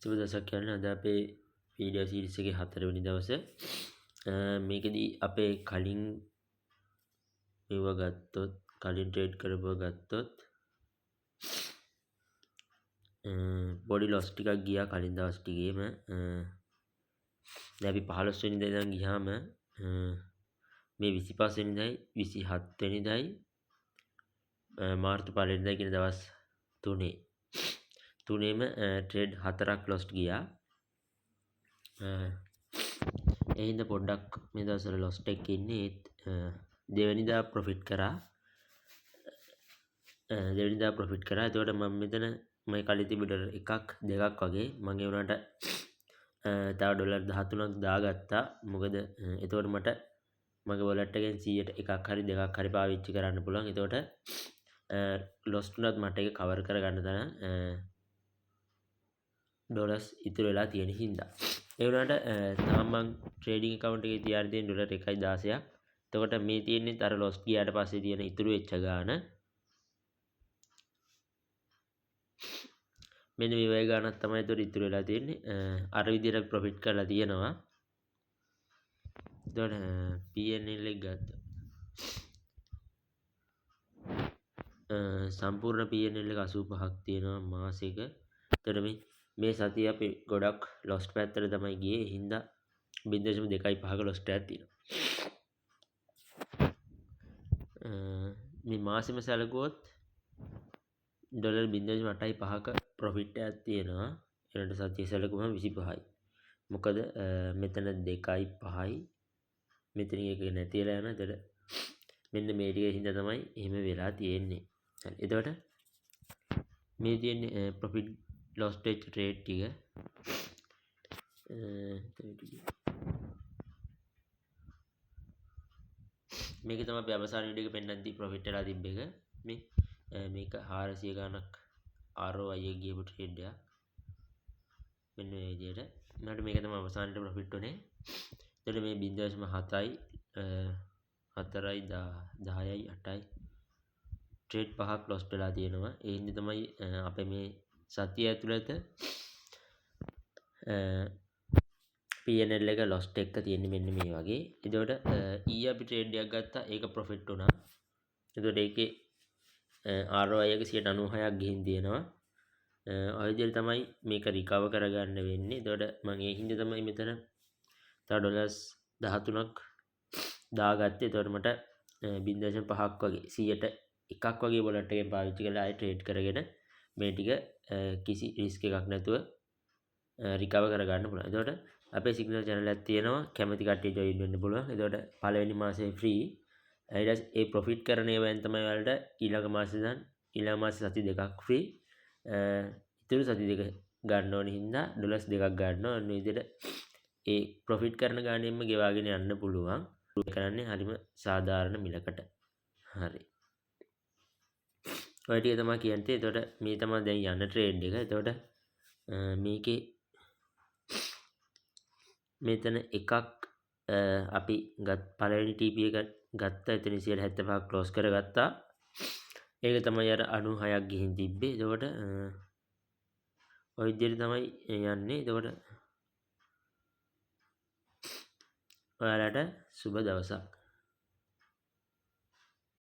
සුබ දවසක් කියන්නේ අද අපේ වීඩියෝ සීරීස් එකේ 4 වෙනි දවසේ. මේකෙදී අපේ කලින් මෙව ගත්තොත් කලින් ට්‍රේඩ් කරපුව ගත්තොත් පොඩි ලොස් ටිකක් ගියා කලින් දවස් ටිකේම. දැන් අපි 15 වෙනිදා ඉඳන් ගියාම මේ 25 වෙනිදායි 27 වෙනිදායි මාර්තු 1 වෙනිදා කියන දවස් තුනේම ට්‍රේඩ් 4ක් ලොස් ගියා. ඒ හින්දා පොඩ්ඩක් මේ දවස්වල ලොස් එකක් ඉන්නේ. දෙවෙනිදා ප්‍රොෆිට් කරා. එතකොට මම මෙතන මම කලින් තිබ්බ ඩොලර් එකක් දෙකක් වගේ මම ඒ වුණාට තව ඩොලර් 13ක් දාගත්තා. මොකද එතකොට මට මගේ වොලට් එකෙන් 100ට එකක් හරි දෙකක් හරි පාවිච්චි කරන්න පුළුවන්. එතකොට ලොස් වුණත් මට ඒක කවර් කරගන්න තරම් ඩොලර්ස් ඉතුරු වෙලා තියෙන හින්දා. ඒ වුණාට තාම මං ට්‍රේඩින් account එකේ තියාගෙන තියෙන ඩොලර් 1.16ක්. එතකොට මේ තියෙන්නේ අර ලොස් ගියාට පස්සේ තියෙන ඉතුරු වෙච්ච ගාන. මෙන්න මේ වගේ ගානක් තමයි ඒතර ඉතුරු වෙලා තියෙන්නේ. අර විදිහට ප්‍රොෆිට් කරලා තියෙනවා. එතකොට PNL එක ගත්තා. සම්පූර්ණ PNL එක 85ක් තියෙනවා මාසෙක. එතකොට මේ සතිය අපි ගොඩක් ලොස් පැත්තට තමයි ගියේ. ඒ හින්දා 0.25ක ලොස් එකක් තියෙනවා. මේ මාසෙම සැලකුවොත් ඩොලර් 0.85ක ප්‍රොෆිට් එකක් තියෙනවා. ඊළඟ සතිය සැලකුවම 25යි. මොකද මෙතන 2.5යි මෙතනින් එක නැතිලා යන. එතකොට මෙන්න මේ ටිකේ හින්දා තමයි එහෙම වෙලා තියෙන්නේ. හරි. එතකොට මේ තියෙන්නේ ප්‍රොෆිට් ලොස් ට්‍රේඩ් ටික. මේක තමයි අපි අවසාන වීඩියෝ එක පෙන්නද්දී ප්‍රොෆිට් වෙලා තිබ්බ එක. මේක 400 ගණක් ROI එක ගියපු ට්‍රේඩ් එකක්. මෙන්න මේ විදිහට. ඊළඟට මේක තමයි අවසානයේ ප්‍රොෆිට් උනේ. එතකොට මේ 0.7යි 4යි 10යි 8යි ට්‍රේඩ් පහක් ලොස් වෙලා තියෙනවා. ඒ හින්දා තමයි අපේ මේ සතිය ඇතුළත PNL එක ලොස් එක තියෙන්නේ මෙන්න මේ වගේ. එතකොට ඊයේ අපි ට්‍රේඩ් එකක් ගත්තා. ඒක ප්‍රොෆිට් වුණා. එතකොට ඒකේ ROI එක 96ක් ගිහින් තියෙනවා. ඔය විදිහට තමයි මේක රිකවර් කරගන්න වෙන්නේ. එතකොට මම ඒ හින්දා තමයි මෙතන තව ඩොලර්ස් 13ක් දාගත්තේ. එතකොට මට 0.5ක් වගේ 100ට එකක් වගේ වොලට් එකෙන් පාවිච්චි කරලා ආයෙ ට්‍රේඩ් කරගෙන මේ ටික කිසි රිස්ක් එකක් නැතුව රිකවර් කරගන්න පුළුවන්. එතකොට අපේ සිග්නල් channel එකක් තියෙනවා. කැමති කට්ටිය join වෙන්න පුළුවන්. එතකොට පළවෙනි මාසේ free. ඊට පස්සේ ඒ ප්‍රොෆිට් කරන ඒවායින් තමයි ඔයාලට ඊළඟ මාසේ ඉඳන් ඊළඟ මාසේ සති දෙකක් free. ඉතුරු සති දෙක ගන්න ඕන හින්දා ඩොලර්ස් දෙකක් ගන්නවා. අන්න විදිහට ඒ ප්‍රොෆිට් කරන ගානෙන්ම ගෙවාගෙන යන්න පුළුවන්. කරන්නේ හරිම සාධාරණ මිලකට. හරි. ඔය ටික තමයි කියන්නේ. එතකොට මේ තමයි දැන් යන ට්‍රේඩ් එක. එතකොට මේකේ මෙතන එකක් අපි පළවෙනි TP එක ගත්තා. එතන 175ක් ක්ලෝස් කරගත්තා. ඒක තමයි අර 96ක් ගිහින් තිබ්බේ. එතකොට ඔය විදිහට තමයි යන්නේ. එතකොට ඔයාලට සුබ දවසක්.